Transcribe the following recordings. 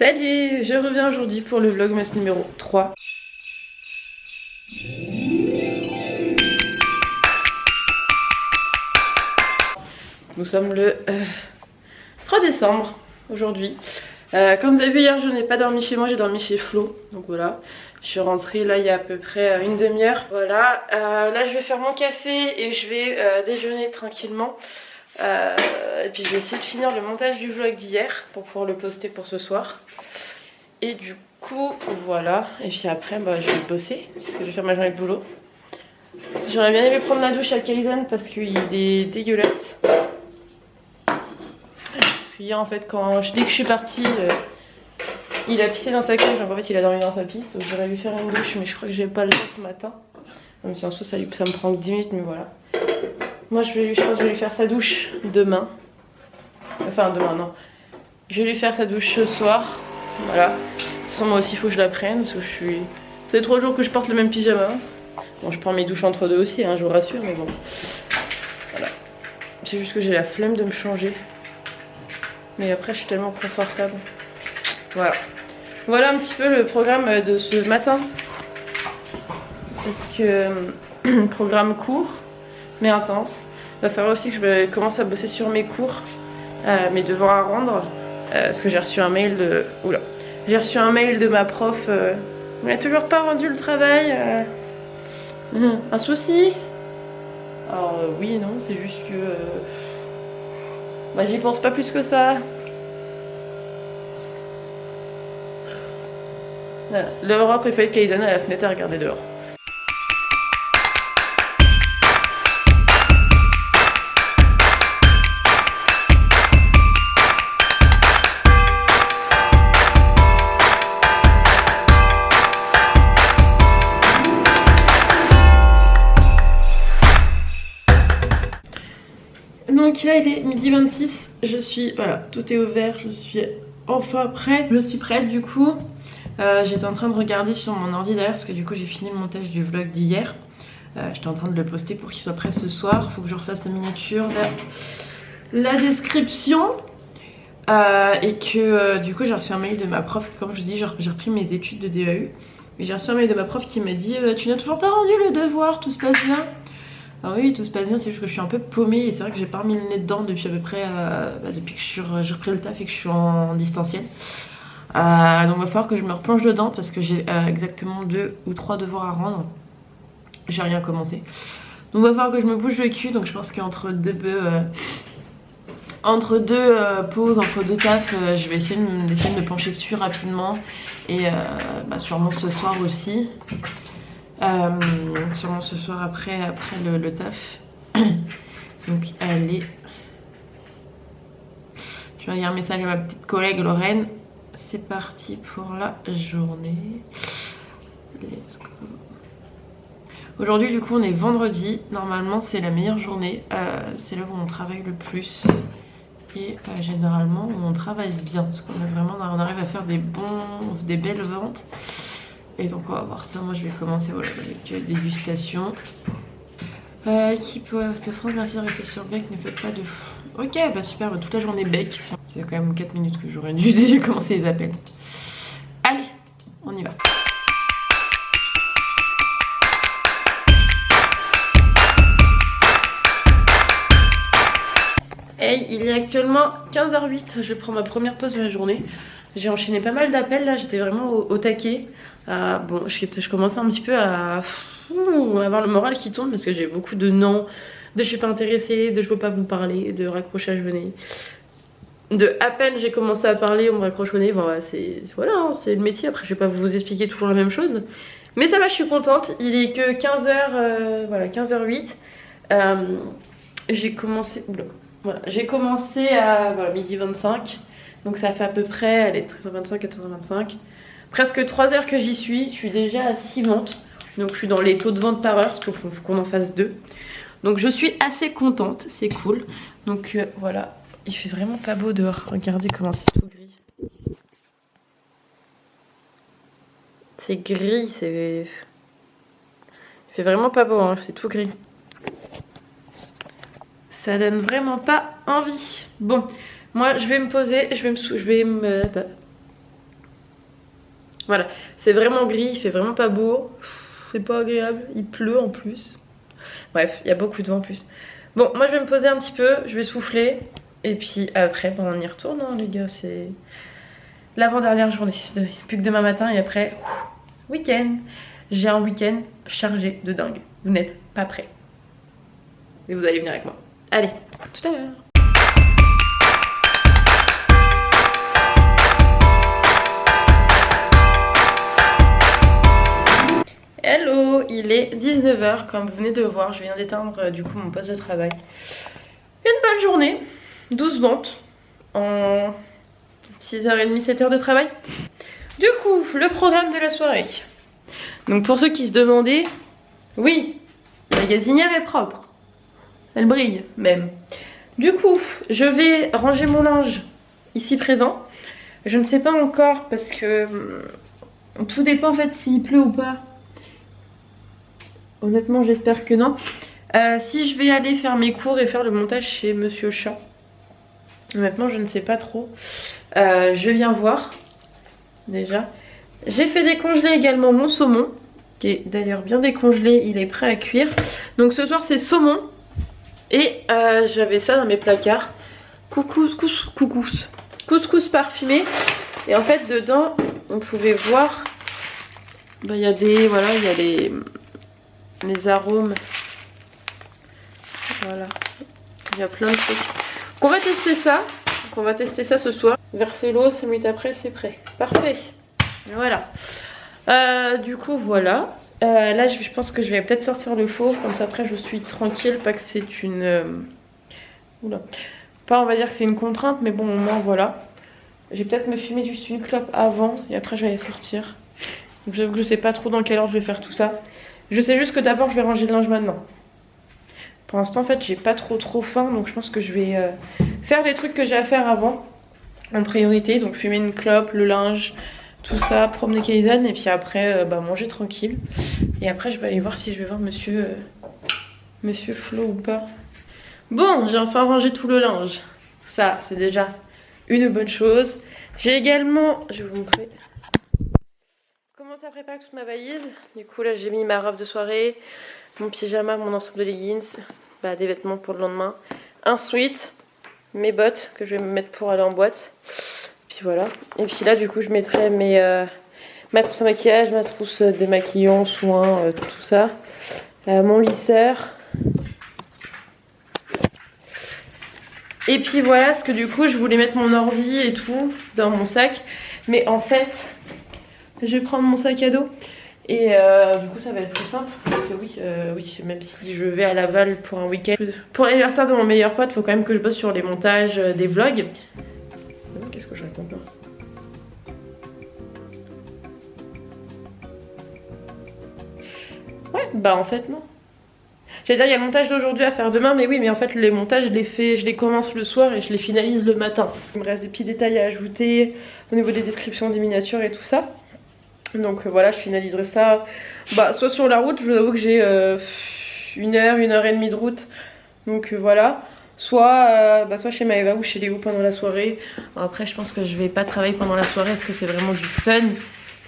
Salut, je reviens aujourd'hui pour le vlogmas numéro 3. Nous sommes le 3 décembre aujourd'hui. Comme vous avez vu hier, je n'ai pas dormi chez moi, j'ai dormi chez Flo. Donc voilà, je suis rentrée là il y a à peu près une demi-heure. Voilà, là je vais faire mon café et je vais déjeuner tranquillement. Et puis je vais essayer de finir le montage du vlog d'hier pour pouvoir le poster pour ce soir. Et du coup voilà, et puis après bah, je vais bosser parce que je vais faire ma journée de boulot. J'aurais bien aimé prendre la douche à Kaizen parce qu'il est dégueulasse. Parce qu'hier en fait quand dès que je suis partie il a pissé dans sa cage, donc en fait il a dormi dans sa piste. Donc j'aurais lui faire une douche mais je crois que j'ai pas le temps ce matin. Même si en soi ça me prend 10 minutes mais voilà. Moi je pense que je vais lui faire sa douche demain. Enfin demain non. Je vais lui faire sa douche ce soir. Voilà. De toute façon moi aussi il faut que je la prenne parce que je suis... Ça fait 3 jours que je porte le même pyjama. Bon je prends mes douches entre deux aussi hein, je vous rassure mais bon. Voilà. C'est juste que j'ai la flemme de me changer. Mais après je suis tellement confortable. Voilà. Voilà un petit peu le programme de ce matin. Parce que programme court mais intense. Il va falloir aussi que je commence à bosser sur mes cours, mes devoirs à rendre. Parce que j'ai reçu un mail de... Oula. J'ai reçu un mail de ma prof. On n'a toujours pas rendu le travail. Un souci? Alors oui, non, c'est juste que... Bah, j'y pense pas plus que ça. Voilà. L'Europe préférée de Kaizen à la fenêtre à regarder dehors. Donc là il est midi 26, je suis, voilà, tout est ouvert, je suis enfin prête. Je suis prête du coup. J'étais en train de regarder sur mon ordi derrière parce que du coup j'ai fini le montage du vlog d'hier. J'étais en train de le poster pour qu'il soit prêt ce soir. Faut que je refasse la miniature, la description. Et que du coup j'ai reçu un mail de ma prof, comme je vous dis j'ai repris mes études de DEAU. Mais j'ai reçu un mail de ma prof qui me dit tu n'as toujours pas rendu le devoir, tout se passe bien? Ah oui, tout se passe bien, c'est juste que je suis un peu paumée et c'est vrai que j'ai pas remis le nez dedans depuis à peu près depuis que j'ai repris le taf et que je suis en distanciel. Donc il va falloir que je me replonge dedans parce que j'ai exactement 2 ou 3 devoirs à rendre. J'ai rien commencé. Donc il va falloir que je me bouge le cul, donc je pense qu'entre deux pauses, entre deux tafs, je vais essayer de me pencher dessus rapidement. Et sûrement ce soir aussi. Sûrement ce soir après le taf. Donc allez. Je vais envoyer un message à ma petite collègue Lorraine. C'est parti pour la journée. Let's go. Aujourd'hui du coup on est vendredi. Normalement c'est la meilleure journée. C'est là où on travaille le plus. Et généralement on travaille bien. Parce qu'on on arrive à faire des belles ventes. Et donc on va voir ça, moi je vais commencer voilà, avec dégustation. Qui peut te offrir, merci de rester sur bec, ne faites pas de... Ok, bah super, bah, toute la journée bec. C'est quand même 4 minutes que j'aurais dû déjà commencer les appels. Allez, on y va. Hey, il est actuellement 15h08, je prends ma première pause de la journée. J'ai enchaîné pas mal d'appels là, j'étais vraiment au taquet. Bon, je commençais un petit peu à avoir le moral qui tourne parce que j'ai beaucoup de non, de je suis pas intéressée, de je veux pas vous parler, de raccrochage au nez. De à peine j'ai commencé à parler, on me raccroche au nez. Bon, voilà, hein, c'est le métier. Après, je vais pas vous expliquer toujours la même chose. Mais ça va, je suis contente. Il est que 15h, voilà, 15h08. J'ai commencé, voilà, j'ai commencé à voilà, midi 25. Donc ça fait à peu près, elle est 13h25, 14h25. Presque 3 heures que j'y suis. Je suis déjà à 6 ventes. Donc je suis dans les taux de vente par heure parce qu'il faut qu'on en fasse 2. Donc je suis assez contente, c'est cool. Donc voilà, il fait vraiment pas beau dehors. Regardez comment c'est tout gris. C'est gris, c'est... Il fait vraiment pas beau, hein, c'est tout gris. Ça donne vraiment pas envie. Bon, moi je vais me poser, je vais me Voilà, c'est vraiment gris, il fait vraiment pas beau. C'est pas agréable, il pleut en plus. Bref, il y a beaucoup de vent en plus. Bon, moi je vais me poser un petit peu, je vais souffler. Et puis après, ben, on y retourne, hein, les gars. C'est l'avant-dernière journée. Plus que demain matin et après, week-end. J'ai un week-end chargé de dingue. Vous n'êtes pas prêts. Et vous allez venir avec moi. Allez, à tout à l'heure. Hello, il est 19 h comme vous venez de voir, je viens d'éteindre du coup mon poste de travail. Une bonne journée, 12 ventes en 6h30, 7h de travail. Du coup, le programme de la soirée. Donc pour ceux qui se demandaient, oui, la gazinière est propre. Elle brille même. Du coup, je vais ranger mon linge ici présent. Je ne sais pas encore parce que tout dépend en fait s'il pleut ou pas. Honnêtement, j'espère que non. Si je vais aller faire mes cours et faire le montage chez Monsieur Chat. Honnêtement, je ne sais pas trop. Je viens voir. Déjà. J'ai fait décongeler également mon saumon. Qui est d'ailleurs bien décongelé. Il est prêt à cuire. Donc ce soir, c'est saumon. Et j'avais ça dans mes placards. Couscous parfumé. Et en fait, dedans, on pouvait voir. Il y a des. Voilà, il y a les arômes. Voilà, il y a plein de trucs. Donc on va tester ça. Donc on va tester ça ce soir. Verser l'eau, 5 minutes après, c'est prêt. Parfait. Voilà. Du coup, voilà. Là, je pense que je vais peut-être sortir le faux. Comme ça, après, je suis tranquille. Pas que c'est une... Oula. Pas, on va dire que c'est une contrainte. Mais bon, au moins, voilà. Je vais peut-être me fumer juste une clope avant. Et après, je vais aller sortir. Donc, j'avoue que je sais pas trop dans quelle ordre je vais faire tout ça. Je sais juste que d'abord je vais ranger le linge maintenant. Pour l'instant en fait j'ai pas trop faim, donc je pense que je vais faire les trucs que j'ai à faire avant en priorité. Donc fumer une clope, le linge, tout ça, promener Kaizen et puis après manger tranquille. Et après je vais aller voir si je vais voir monsieur Flo ou pas. Bon, j'ai enfin rangé tout le linge. Ça c'est déjà une bonne chose. J'ai également, je vais vous montrer, commencé à préparer toute ma valise. Du coup là j'ai mis ma robe de soirée, mon pyjama, mon ensemble de leggings, des vêtements pour le lendemain, un sweat, mes bottes que je vais me mettre pour aller en boîte. Puis voilà. Et puis là du coup je mettrai ma trousse à maquillage, ma trousse démaquillant, soins, tout ça. Mon lisseur. Et puis voilà, parce que du coup je voulais mettre mon ordi et tout dans mon sac. Mais en fait, je vais prendre mon sac à dos. Et du coup ça va être plus simple. Parce que oui, même si je vais à Laval pour un week-end. Pour l'anniversaire de mon meilleur pote, il faut quand même que je bosse sur les montages des vlogs. Qu'est-ce que je raconte là ? Ouais, en fait non. J'allais dire il y a le montage d'aujourd'hui à faire demain, mais oui, mais en fait les montages je les commence le soir et je les finalise le matin. Il me reste des petits détails à ajouter au niveau des descriptions des miniatures et tout ça. Donc voilà, je finaliserai ça soit sur la route, je vous avoue que j'ai 1h et demie de route. Donc voilà, soit chez Maëva ou chez Léo pendant la soirée. Après je pense que je vais pas travailler pendant la soirée parce que c'est vraiment du fun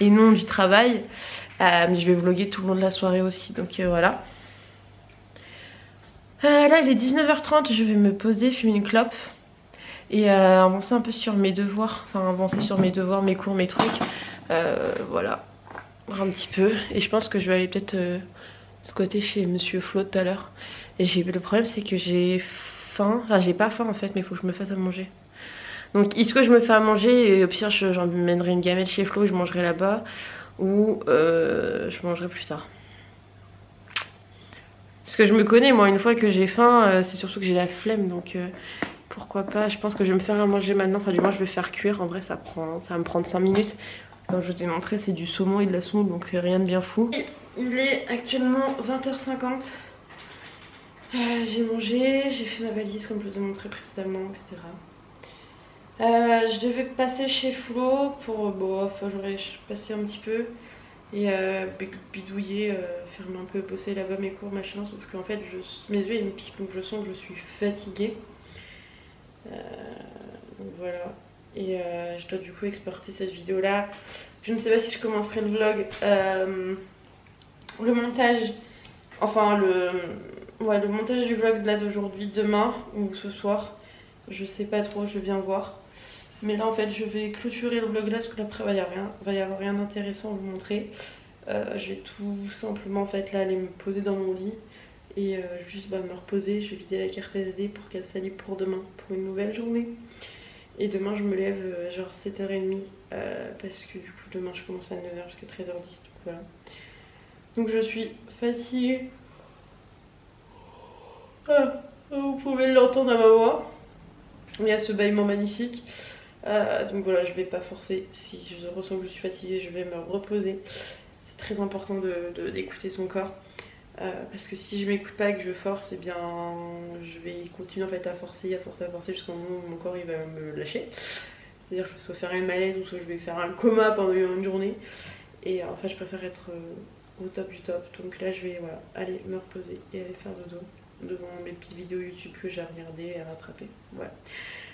et non du travail. Mais je vais vlogger tout le long de la soirée aussi, donc voilà. Là il est 19h30, je vais me poser, fumer une clope et avancer un peu sur mes devoirs. Enfin avancer sur mes devoirs, mes cours, mes trucs. Voilà, un petit peu. Et je pense que je vais aller peut-être squatter chez Monsieur Flo tout à l'heure. Et le problème c'est que j'ai faim. Enfin j'ai pas faim en fait, mais il faut que je me fasse à manger. Donc est-ce que je me fais à manger et au pire j'emmènerai une gamelle chez Flo et je mangerai là-bas. Ou je mangerai plus tard. Parce que je me connais, moi, une fois que j'ai faim, c'est surtout que j'ai la flemme, donc pourquoi pas. Je pense que je vais me faire à manger maintenant, enfin du moins je vais faire cuire. En vrai ça va me prendre 5 minutes. Comme je vous ai montré, c'est du saumon et de la semoule, donc rien de bien fou. Il est actuellement 20h50. J'ai mangé, j'ai fait ma valise comme je vous ai montré précédemment, etc. Je devais passer chez Flo pour, j'aurais passé un petit peu et bidouiller, faire un peu bosser là-bas mes cours, machin, sauf qu'en fait mes yeux ils me piquent donc je sens que je suis fatiguée. Donc voilà, Et je dois du coup exporter cette vidéo là. Je ne sais pas si je commencerai le vlog. Le montage, enfin le montage du vlog là d'aujourd'hui, demain ou ce soir. Je sais pas trop, je viens voir. Mais là en fait je vais clôturer le vlog là parce que après il va y avoir rien d'intéressant à vous montrer. Je vais tout simplement en fait là aller me poser dans mon lit et juste me reposer. Je vais vider la carte SD pour qu'elle s'allie pour demain, pour une nouvelle journée. Et demain je me lève genre 7h30 parce que du coup demain je commence à 9h jusqu'à 13h10, donc voilà. Donc je suis fatiguée. Ah, vous pouvez l'entendre à ma voix. Il y a ce bâillement magnifique. Donc voilà, je vais pas forcer. Si je ressens que je suis fatiguée, je vais me reposer. C'est très important d'écouter son corps. Parce que si je m'écoute pas et que je force, et bien je vais continuer en fait à forcer jusqu'au moment où mon corps il va me lâcher. C'est-à-dire que je vais soit faire une malaise ou soit je vais faire un coma pendant une journée. Et enfin je préfère être au top du top. Donc là je vais voilà, aller me reposer et aller faire dodo devant mes petites vidéos YouTube que j'ai regardées et à rattraper. Voilà.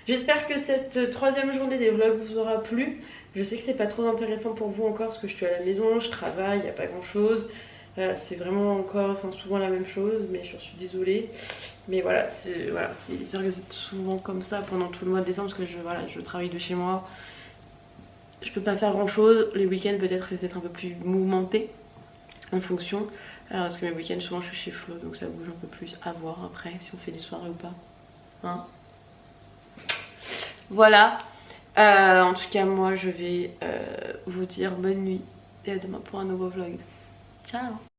J'espère que cette troisième journée des vlogs vous aura plu. Je sais que c'est pas trop intéressant pour vous encore parce que je suis à la maison, je travaille, il n'y a pas grand chose. C'est vraiment encore, enfin souvent la même chose, mais je suis désolée. Mais voilà, ça risque souvent comme ça pendant tout le mois de décembre parce que je travaille de chez moi. Je peux pas faire grand chose. Les week-ends peut-être risquent d'être un peu plus mouvementés en fonction. Parce que mes week-ends souvent je suis chez Flo, donc ça bouge un peu plus. À voir après si on fait des soirées ou pas. Hein, voilà. En tout cas moi je vais vous dire bonne nuit et à demain pour un nouveau vlog. Ciao.